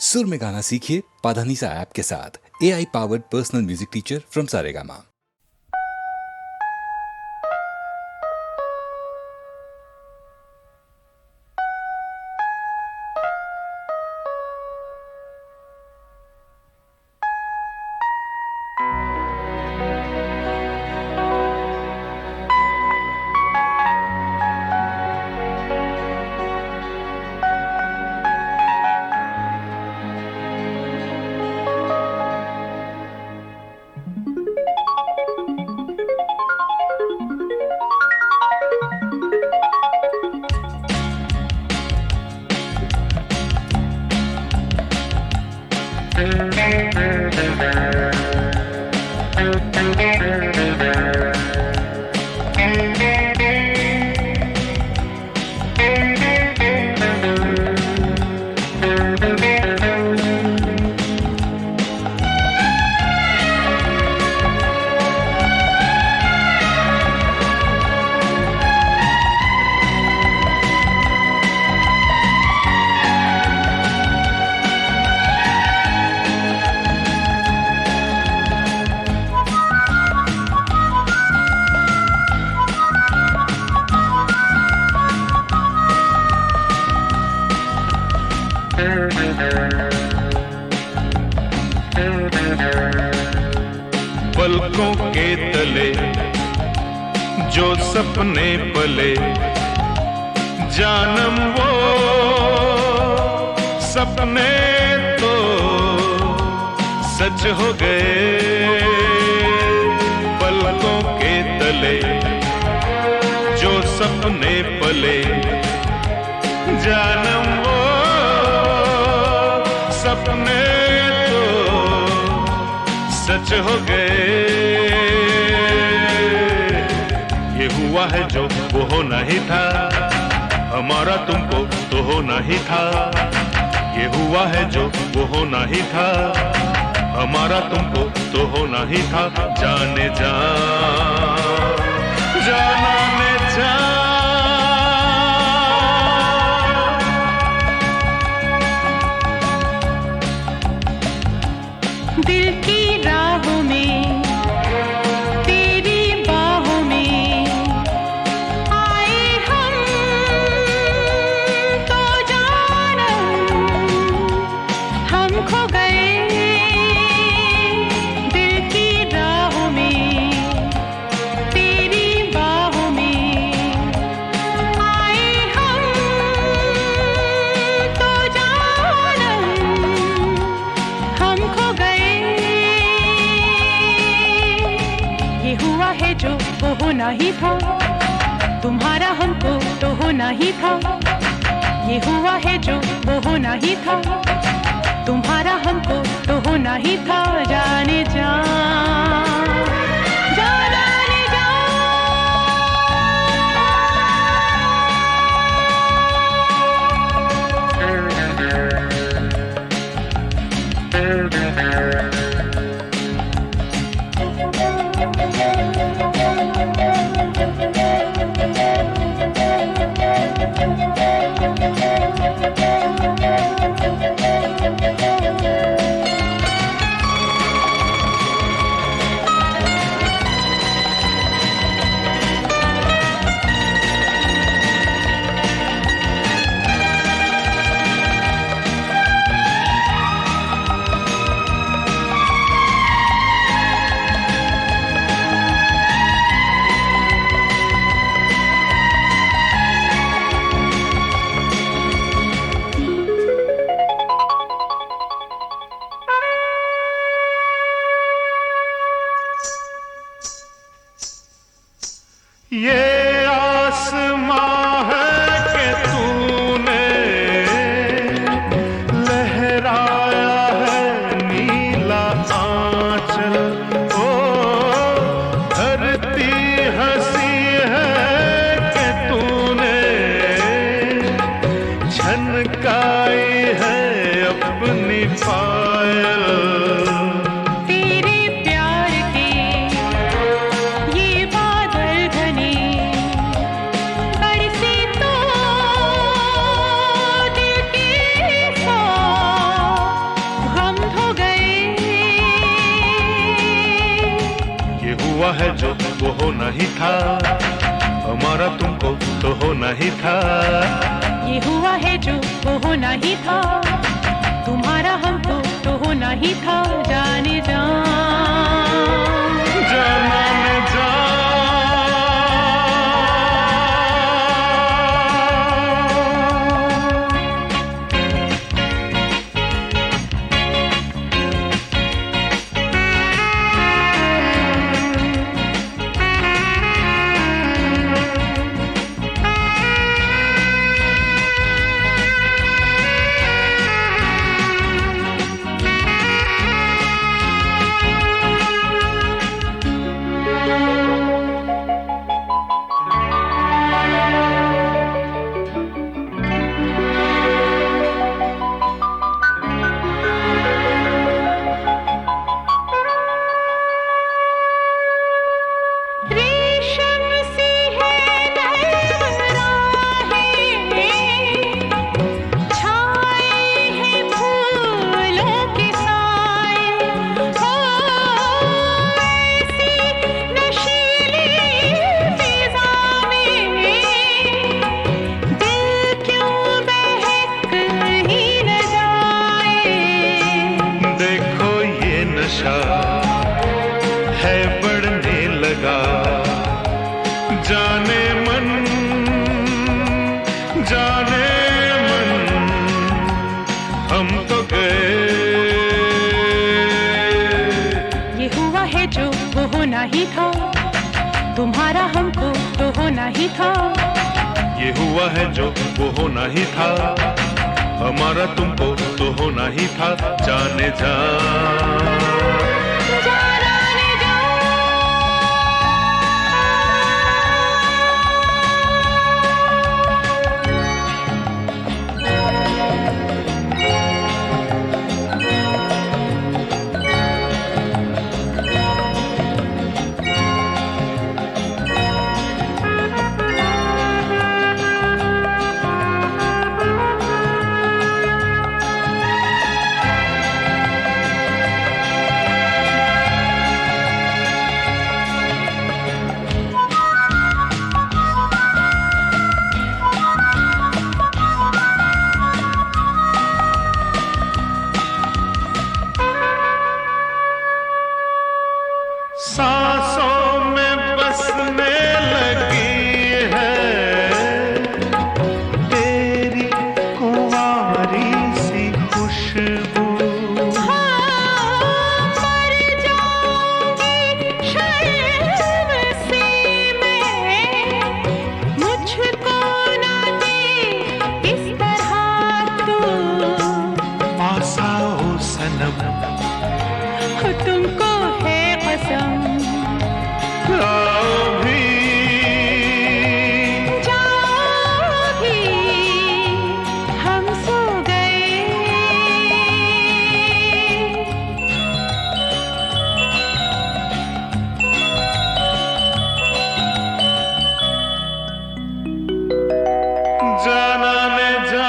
सुर में गाना सीखिए पाधानीसा ऐप के साथ। AI powered personal music teacher from Saregama. पलकों के तले जो सपने पले, जानम वो सपने तो सच हो गए। पलकों के तले जो सपने पले, जानम वो सपने तो सच हो गए। ये हुआ है जो वो होना ही था, हमारा तुमको तो होना ही था। ये हुआ है जो वो होना ही था, हमारा तुमको तो होना ही था। जाने जा जाना ने जा दिल की राहों में तेरी बाहों में आए हम तो जानम हम खो गए। दिल की राहों में तेरी बाहों में आए हम तो जानम हम खो गए। ये हुआ है जो वो होना ही था, तुम्हारा हमको तो होना ही था। ये हुआ है जो वो होना ही था, तुम्हारा हमको तो होना ही था। जाने जा जाने जा ये आसमां है कि तूने लहराया है नीला आंचल। ओ धरती हंसी है कि तूने झनकाई है अपनी पायल। तेरे प्यार के ये बादल घने बरसे तो दिल के साथ है जो वो होना ही था, हमारा तुमको तो होना ही था। ये हुआ है जो वो होना ही था, तुम्हारा हमको तो होना ही था। जाने जा जाना ने जा है बढ़ने लगा। जाने मन हम तो गए। ये हुआ है जो वो होना ही था, तुम्हारा हमको तो होना ही था। ये हुआ है जो वो होना ही था, हमारा तुमको तो होना ही था। जाने जा सांसों में बसने लगी है तेरी कुंवारी सी खुशबू। मर जाऊंगी शर्म से मैं, मुझको ना दे इस तरह तू। पास आओ सनम तुमको है कसम, आओ भी जाओ भी, हम सो गए। जाना ने जा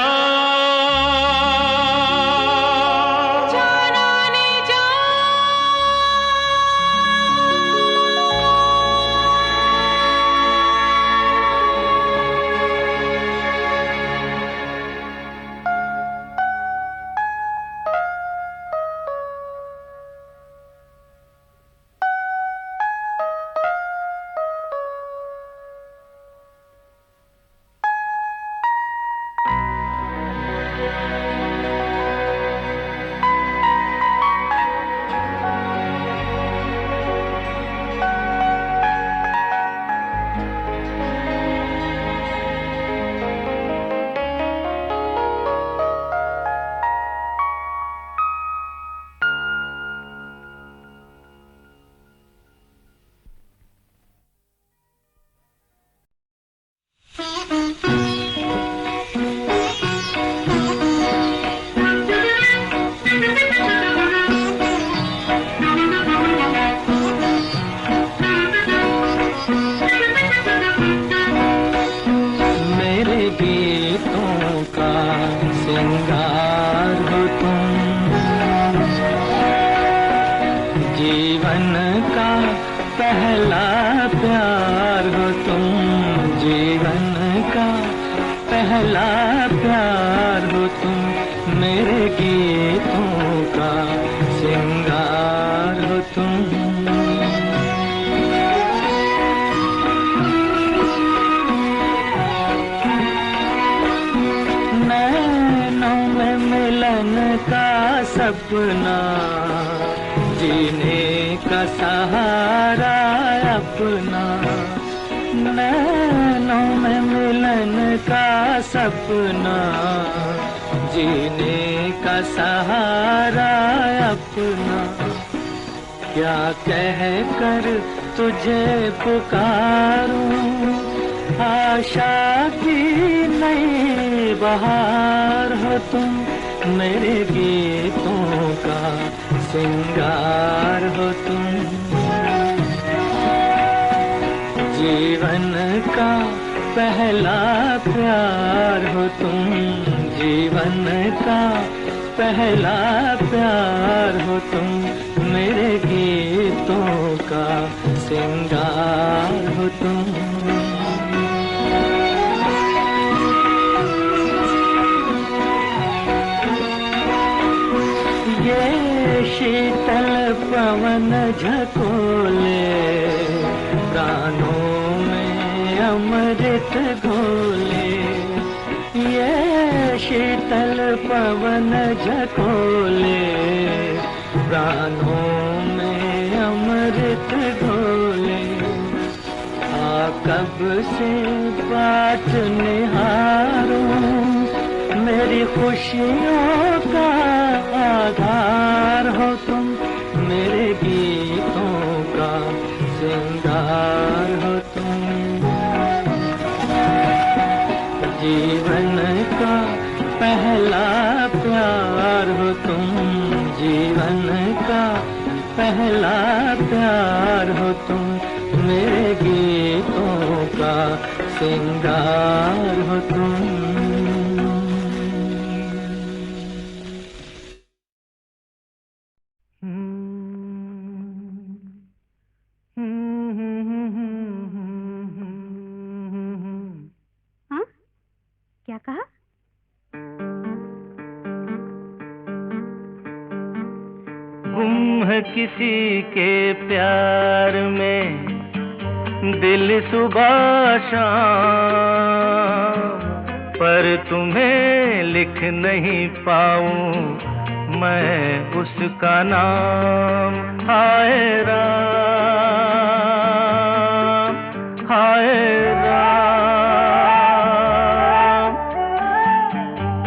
पहला प्यार हो तुम, जीवन का पहला प्यार हो तुम, मेरे गीतों का सिंगार हो तुम। नैनों में मिलन का सपना, जीने का सहारा अपना। नैनों में मिलन का सपना, जीने का सहारा अपना। क्या कह कर तुझे पुकारूं, आशा की नई बहार हो तुम, मेरे गीतों का सिंगार हो तुम। जीवन का पहला प्यार हो तुम, जीवन का पहला प्यार हो तुम, मेरे गीतों का सिंगार हो तुम। ये शीतल पवन झकोले, प्राणों में अमृत घोले। ये शीतल पवन झकोले, प्राणों में अमृत घोले। कब से बाट निहारूं, मेरी खुशियों का आधार हो तुम, मेरे गीतों का सिंगार हो तुम। जीवन का पहला प्यार हो तुम, जीवन का पहला प्यार हो तुम, मेरे गीतों का सिंगार हो तुम। हाँ? क्या कहा? गुम है किसी के प्यार में दिल सुबह शाम, पर तुम्हें लिख नहीं पाऊं मैं उसका नाम। हाय राम, हाय राम।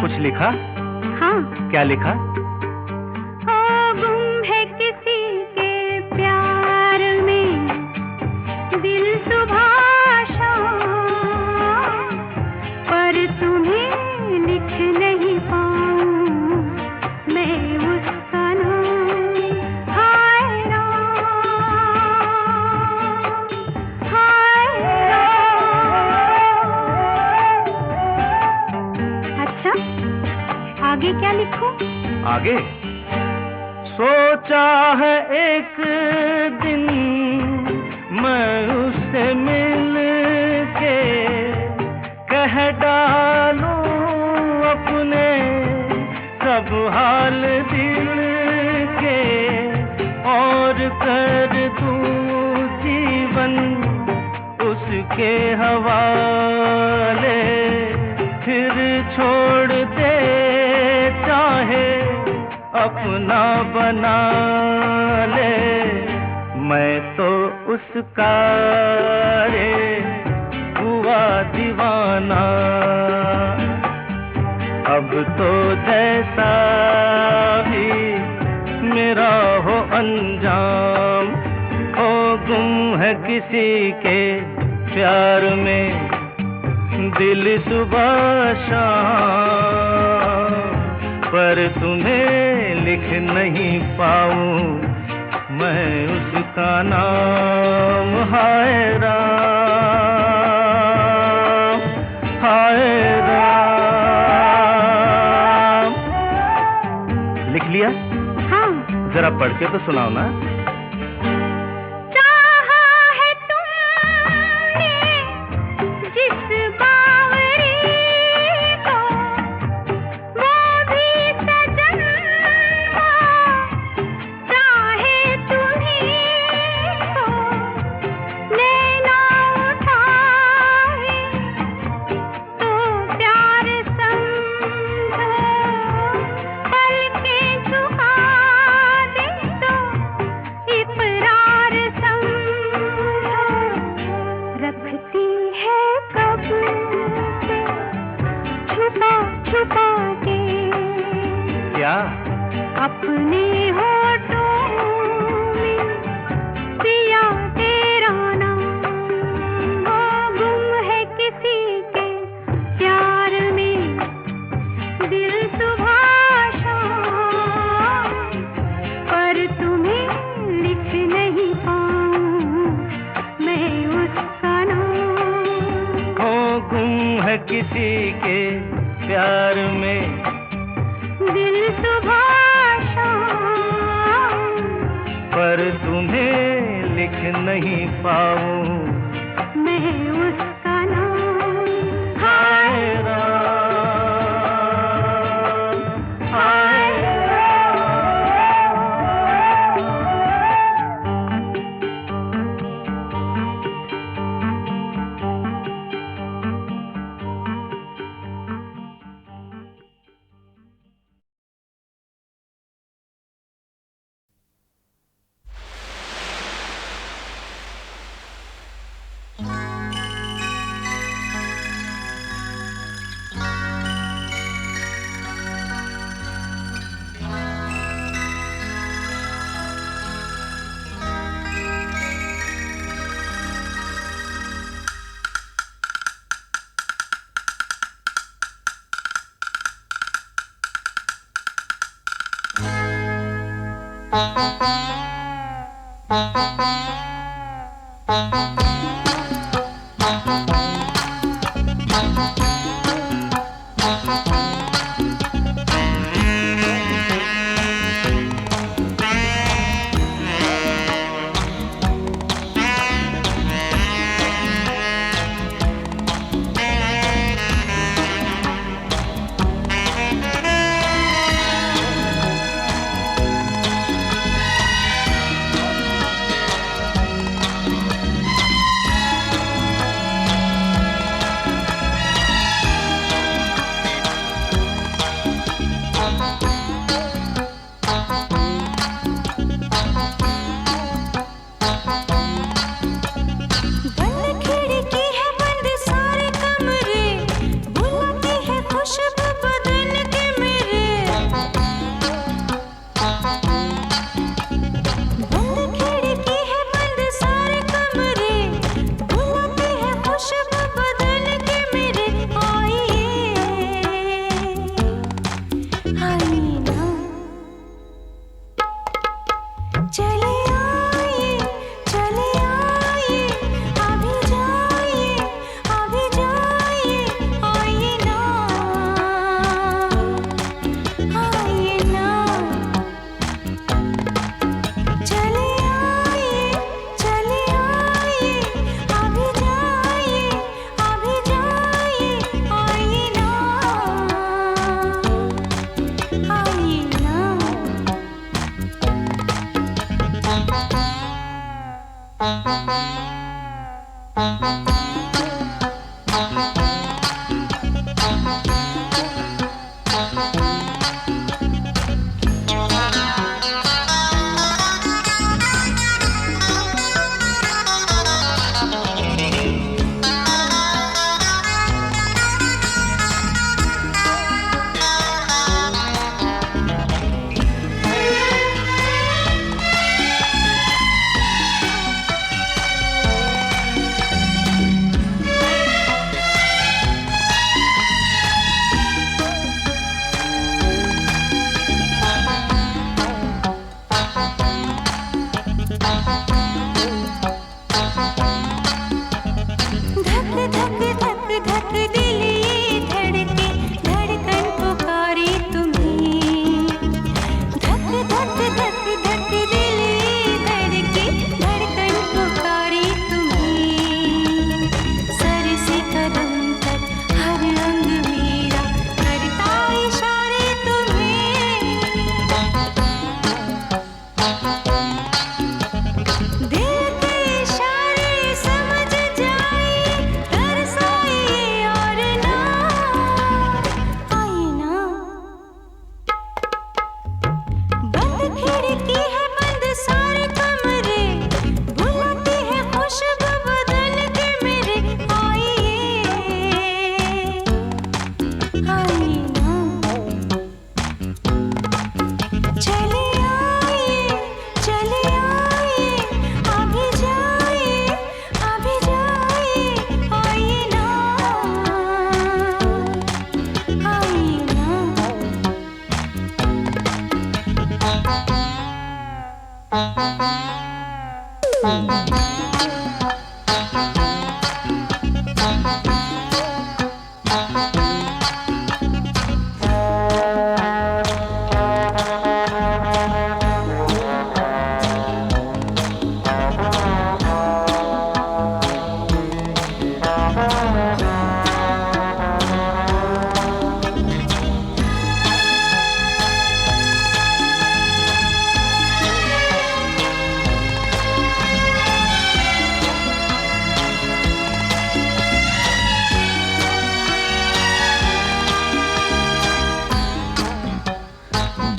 कुछ लिखा? हाँ। क्या लिखा? आगे क्या लिखूं? आगे सोचा है एक दिन मैं उससे मिल के कह डालूं अपने सब हाल दिल के, और कर दूं जीवन उसके हवाले। फिर छोड़ दे चाहे अपना बना ले, मैं तो उसका रे हुआ दीवाना। अब तो जैसा भी मेरा हो अंजाम, हो गुम है किसी के प्यार में दिल सुबह शाम, पर तुम्हें लिख नहीं पाऊं मैं उसका नाम। हाय राम, हाय राम। लिख लिया? हाँ। जरा पढ़ के तो सुनाओ ना। चाहा अपने होठों में पिया तेरा नाम, वो गुम है किसी के प्यार में, दिल सुबह शाम, पर तुम्हें लिख नहीं पाऊं मैं उसका नाम। हो गुम है किसी के प्यार में, दिल सुबह शाम, पर तुम्हें लिख नहीं पाऊं मैं उसका नाम। हाय राम, हाय राम।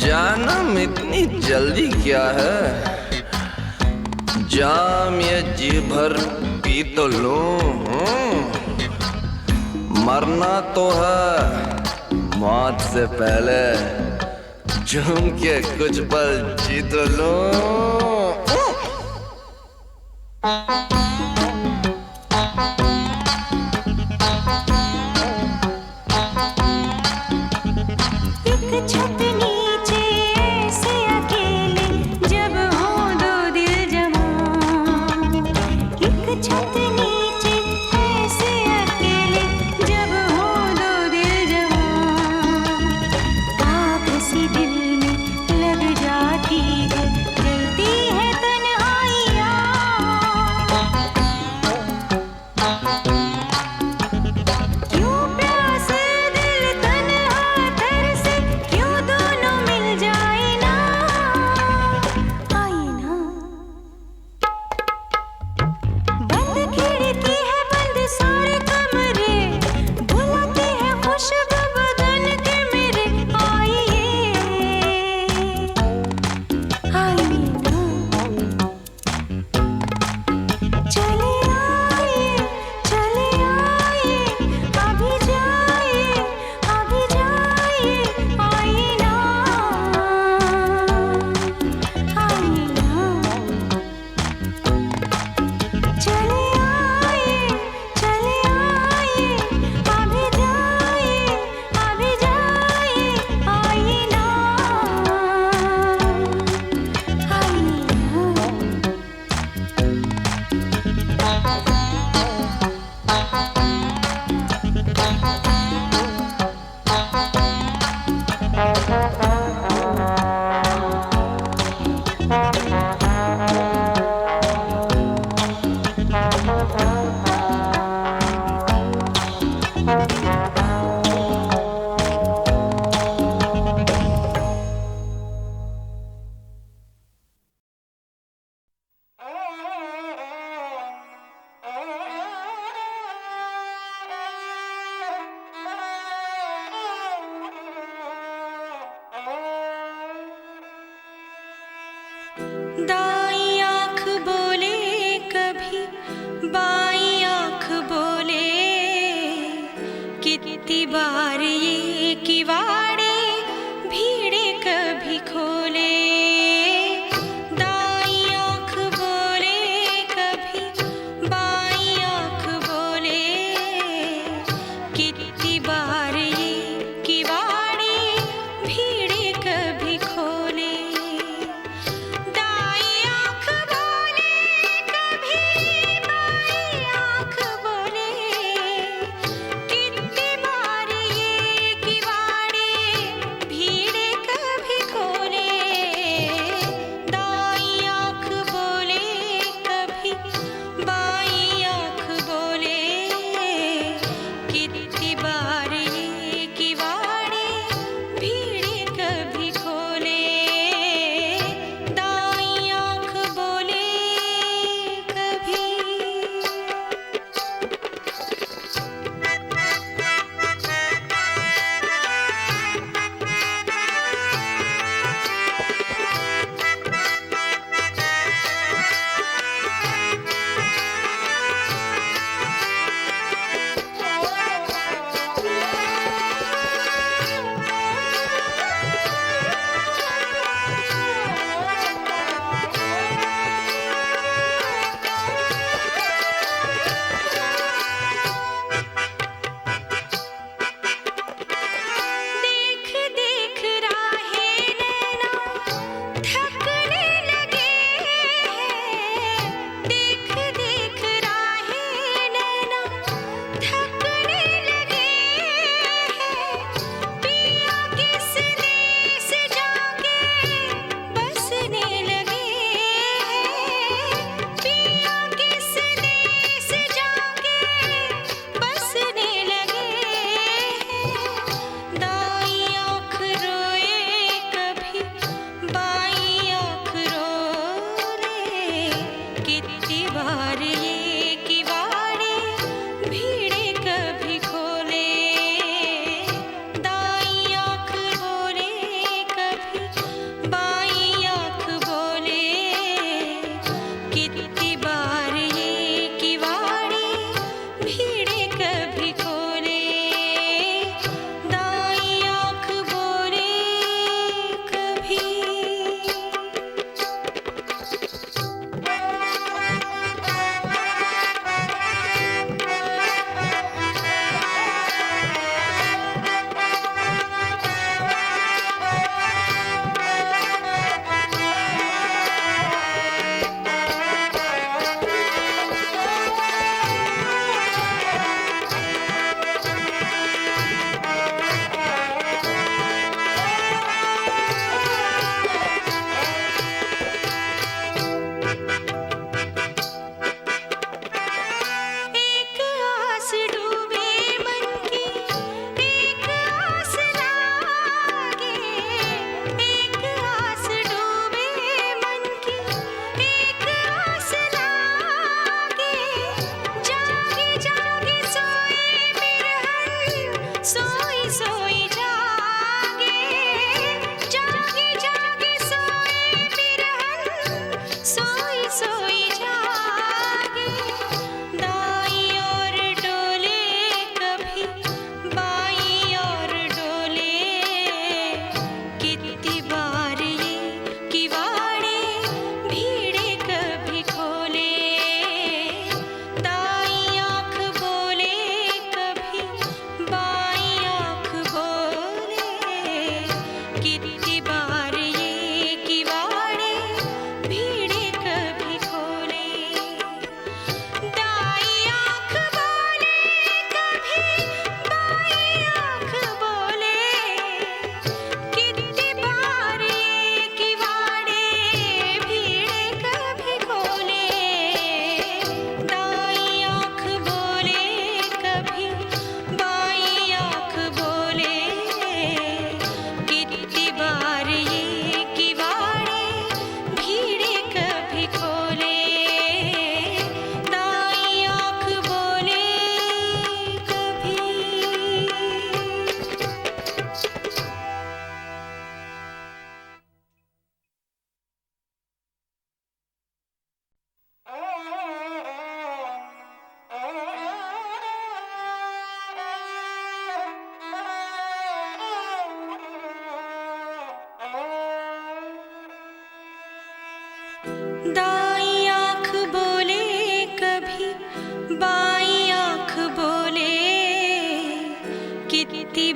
जानम इतनी जल्दी क्या है, जाम ये जी भर पी तो लूं। मरना तो है, मौत से पहले झूम के कुछ पल जी तो लूं।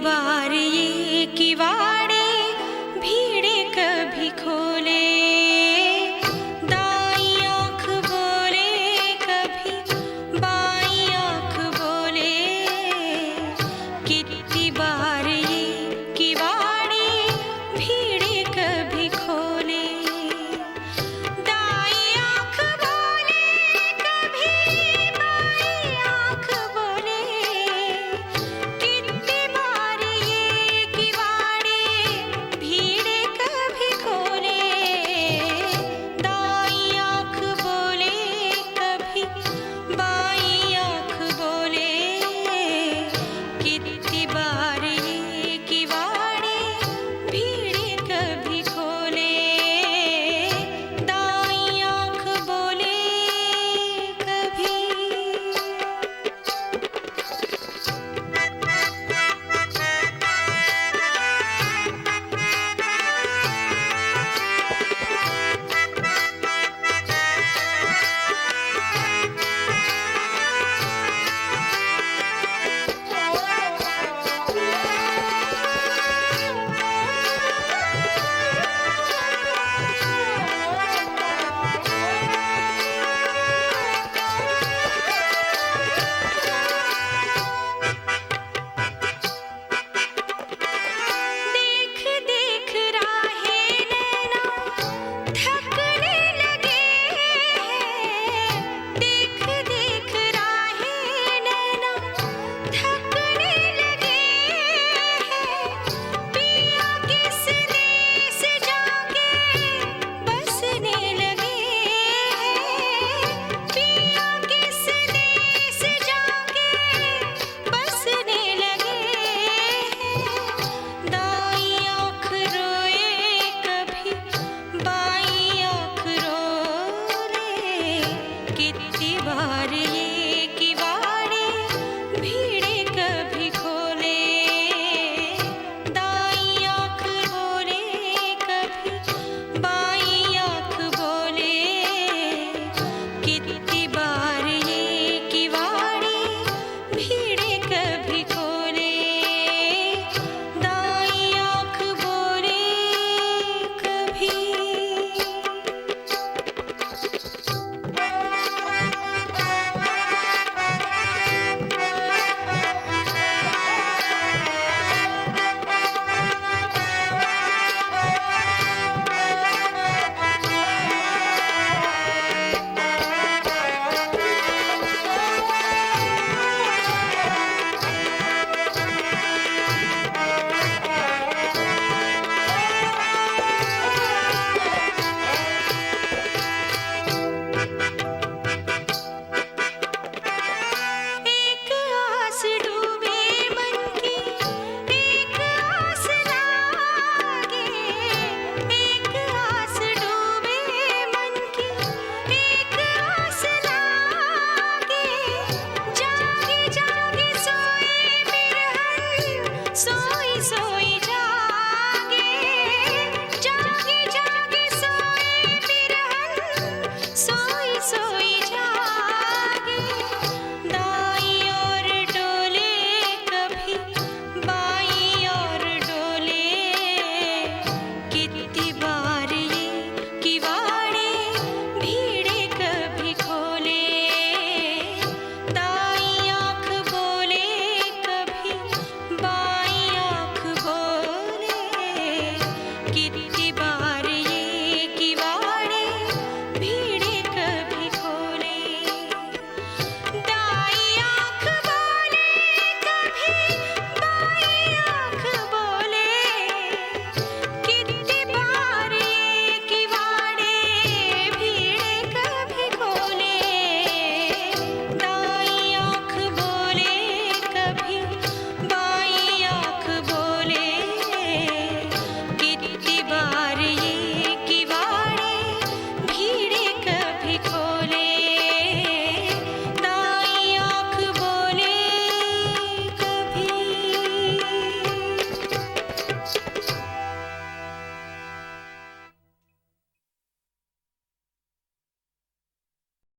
बार ये किवाड़